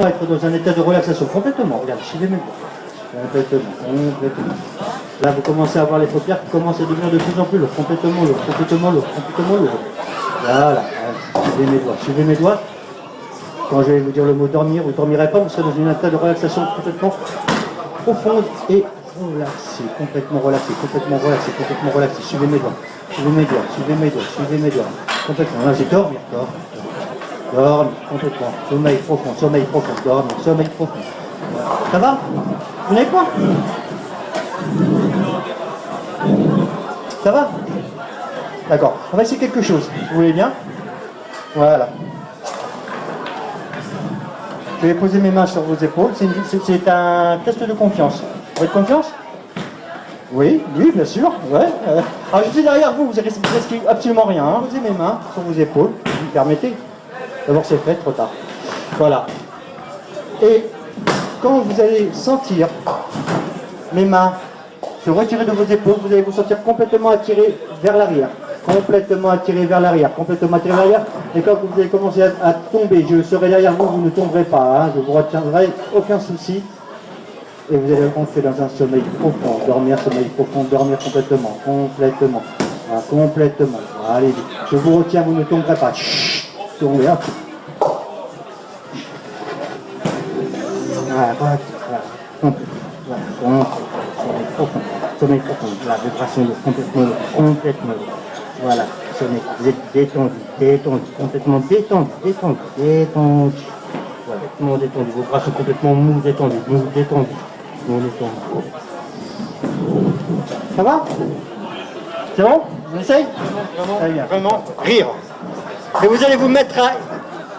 Être dans un état de relaxation complètement. Regarde, suivez mes doigts. Complètement. Là, vous commencez à voir les paupières qui commencent à devenir de plus en plus lourdes, complètement lourdes. Voilà. Suivez mes doigts. Quand je vais vous dire le mot dormir, vous ne dormirez pas, vous serez dans un état de relaxation complètement profonde et relaxée, complètement relaxé. Suivez mes doigts. Complètement. Là, j'ai dormir, complètement. Sommeil profond, dormir, sommeil profond. Ça va? Vous n'avez pas? Ça va? D'accord. On va essayer quelque chose. Vous voulez bien? Voilà. Je vais poser mes mains sur vos épaules. C'est un test de confiance. Vous avez confiance? Oui, bien sûr. Ouais. Alors je suis derrière vous, vous risquez absolument rien. Hein. Posez mes mains sur vos épaules. Vous me permettez? D'abord c'est fait, trop tard. Voilà. Et quand vous allez sentir mes mains se retirer de vos épaules, vous allez vous sentir complètement attiré vers l'arrière. Et quand vous allez commencer à tomber, je serai derrière vous, vous ne tomberez pas, hein, je vous retiendrai, aucun souci. Et vous allez rentrer dans un sommeil profond, dormir complètement. Voilà, complètement. Allez, je vous retiens, vous ne tomberez pas. Chut, tombez, hein. Voilà. Sommeil profond, la vibration complètement. Voilà, sommeil, vous êtes détendu, complètement détendu. Voilà, complètement détendu, vos bras sont complètement mous, détendus. Ça va? C'est bon? On essaye? Vraiment, rire. Et vous allez vous mettre à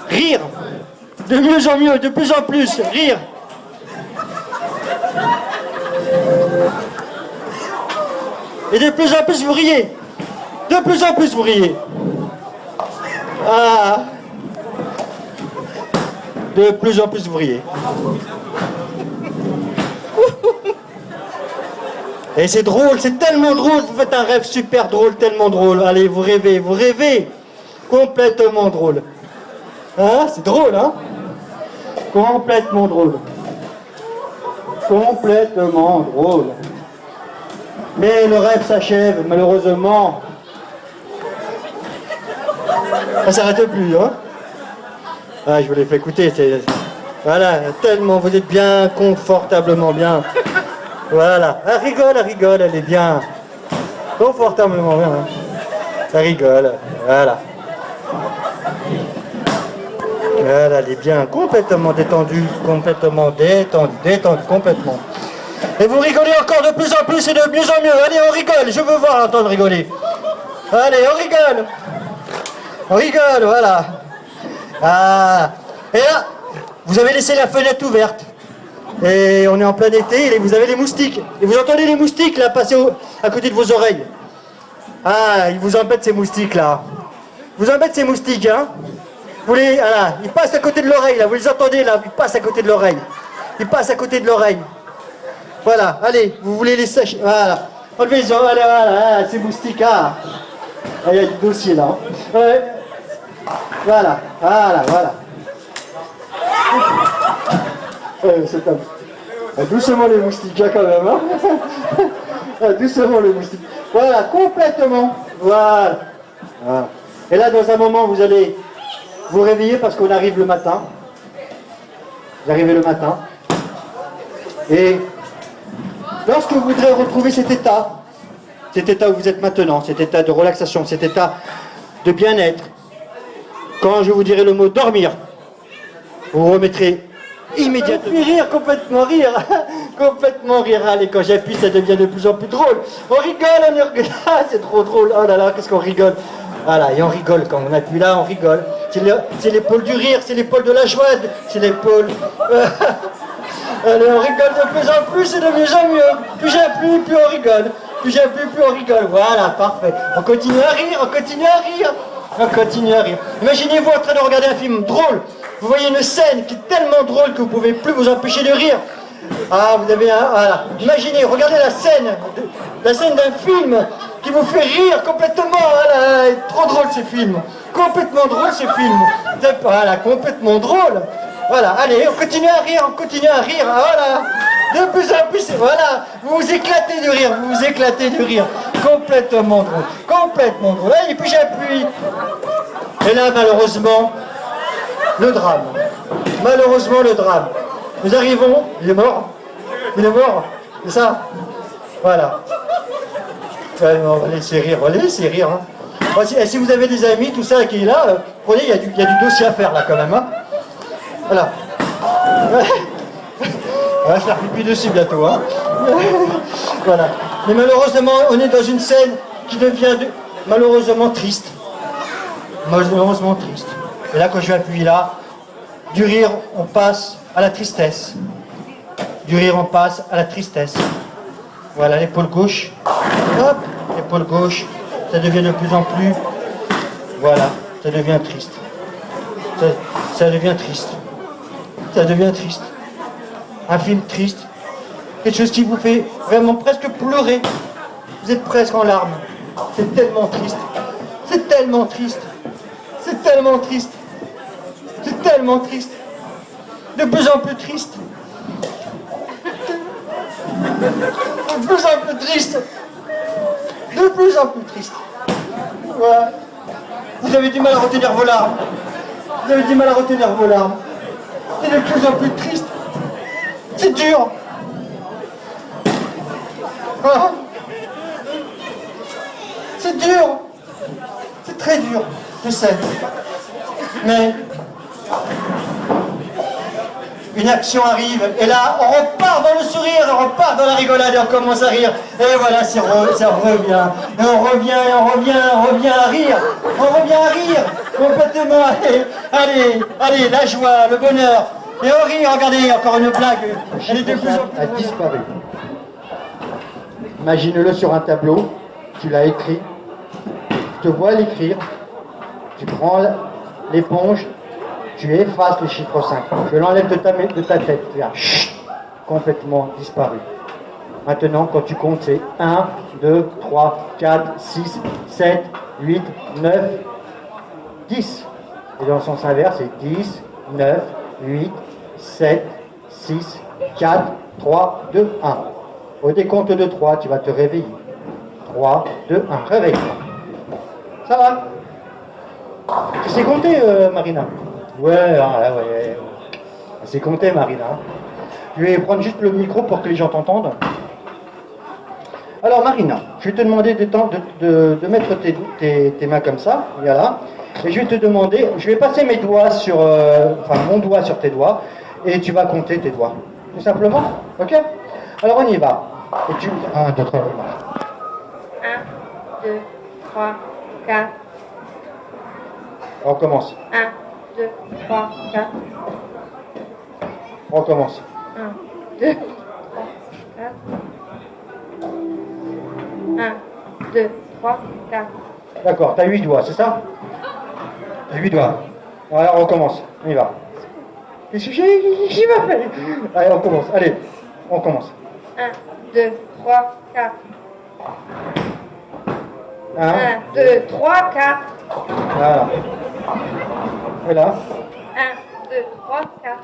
rire. De mieux en mieux, de plus en plus, rire. Et de plus en plus vous riez. Ah. De plus en plus vous riez. Et c'est drôle, c'est tellement drôle, vous faites un rêve super drôle, tellement drôle. Allez, vous rêvez. Complètement drôle. Hein? C'est drôle, hein? Complètement drôle. Mais le rêve s'achève, malheureusement. Ça s'arrête plus, hein? Ah, je vous l'ai fait écouter, voilà, tellement vous êtes bien, confortablement bien. Voilà, elle rigole, elle est bien. Confortablement bien. Hein. Elle rigole, voilà. Voilà, elle est bien, complètement détendue, complètement. Et vous rigolez encore de plus en plus et de mieux en mieux. Allez, on rigole, je veux voir entendre rigoler. Allez, on rigole, voilà. Ah. Et là, vous avez laissé la fenêtre ouverte. Et on est en plein été et vous avez les moustiques. Et vous entendez les moustiques là passer à côté de vos oreilles. Ah, ils vous embêtent ces moustiques là. Vous embêtez ces moustiques, hein? Voilà, ils passent à côté de l'oreille là, vous les entendez là, ils passent à côté de l'oreille. Voilà, allez, vous voulez les sécher. Voilà. Enlevez les oreilles, voilà, ces moustiques, ah. Il y a du dossier là. Hein. Ouais. Voilà. C'est un... Doucement les moustiques, hein, quand même. Hein. Doucement les moustiques. Voilà, complètement. Voilà. Et là, dans un moment, vous allez vous réveiller parce qu'on arrive le matin. Vous arrivez le matin. Et lorsque vous voudrez retrouver cet état où vous êtes maintenant, cet état de relaxation, cet état de bien-être, quand je vous dirai le mot dormir, vous vous remettrez immédiatement. Complètement rire. Allez, quand j'appuie, ça devient de plus en plus drôle. On rigole. Ah, c'est trop drôle. Oh là là, qu'est-ce qu'on rigole. Voilà, et on rigole. Quand on appuie là, on rigole. C'est l'épaule du rire, c'est l'épaule de la joie, c'est l'épaule... Allez, on rigole de plus en plus et de mieux en mieux. Plus j'appuie, plus on rigole. Voilà, parfait. On continue à rire. Imaginez-vous en train de regarder un film drôle. Vous voyez une scène qui est tellement drôle que vous ne pouvez plus vous empêcher de rire. Ah, vous avez un... Voilà. Imaginez, regardez la scène d'un film qui vous fait rire complètement. Voilà, trop drôle ce film. Complètement drôle ce film. Voilà, complètement drôle. Voilà, allez, on continue à rire, voilà. De plus en plus, voilà, vous vous éclatez de rire, complètement drôle. Et puis j'appuie. Et là, malheureusement, le drame. Nous arrivons, il est mort, c'est ça? Voilà. Ouais, on va laisser rire, hein. Bon, si vous avez des amis, tout ça qui est là, prenez, il y a du dossier à faire là quand même, hein. Voilà. On va se faire pipi dessus bientôt, hein. Voilà. Mais malheureusement, on est dans une scène qui devient malheureusement triste. Et là, quand je vais appuyer là, du rire, on passe à la tristesse. Voilà, l'épaule gauche. Hop, l'épaule gauche. Ça devient de plus en plus. Voilà, ça devient triste. Ça devient triste. Un film triste. Quelque chose qui vous fait vraiment presque pleurer. Vous êtes presque en larmes. C'est tellement triste. De plus en plus triste. Voilà. Vous avez du mal à retenir vos larmes. C'est de plus en plus triste. C'est dur. Ah. C'est dur. C'est très dur, je sais. Mais une action arrive, et là, on repart dans le sourire, on repart dans la rigolade, et on commence à rire. Et voilà, ça revient. Et on revient à rire. Complètement. Allez, la joie, le bonheur. Et on rit, regardez, encore une blague. Elle est de plus en plus. A disparu. Imagine-le sur un tableau, tu l'as écrit, tu te vois l'écrire, tu prends l'éponge, tu effaces le chiffre 5, tu l'enlèves de ta tête, tu as complètement disparu. Maintenant, quand tu comptes, c'est 1, 2, 3, 4, 6, 7, 8, 9, 10. Et dans le sens inverse, c'est 10, 9, 8, 7, 6, 4, 3, 2, 1. Au décompte de 3, tu vas te réveiller. 3, 2, 1, réveille-toi. Ça va? Tu sais compter, Marina? Ouais. C'est compté, Marina. Je vais prendre juste le micro pour que les gens t'entendent. Alors, Marina, je vais te demander de mettre tes mains comme ça, voilà. Et je vais te demander, je vais passer mes doigts sur, mon doigt sur tes doigts, et tu vas compter tes doigts. Tout simplement, ok? Alors, on y va. Et 1, 2, 3, 1, 2, 3, 4. On recommence. 1, 2, 3, 4. On recommence. 1, 2, 3, 4. 1, 2, 3, 4. D'accord, t'as 8 doigts, c'est ça? T'as 8 doigts. Voilà, on recommence. On y va. Qu'est-ce que j'y va faire? Allez, on commence. Allez, on commence. 1, 2, 3, 4. 1, 2, 3, 4. Voilà. Et là? 1, 2, 3, 4.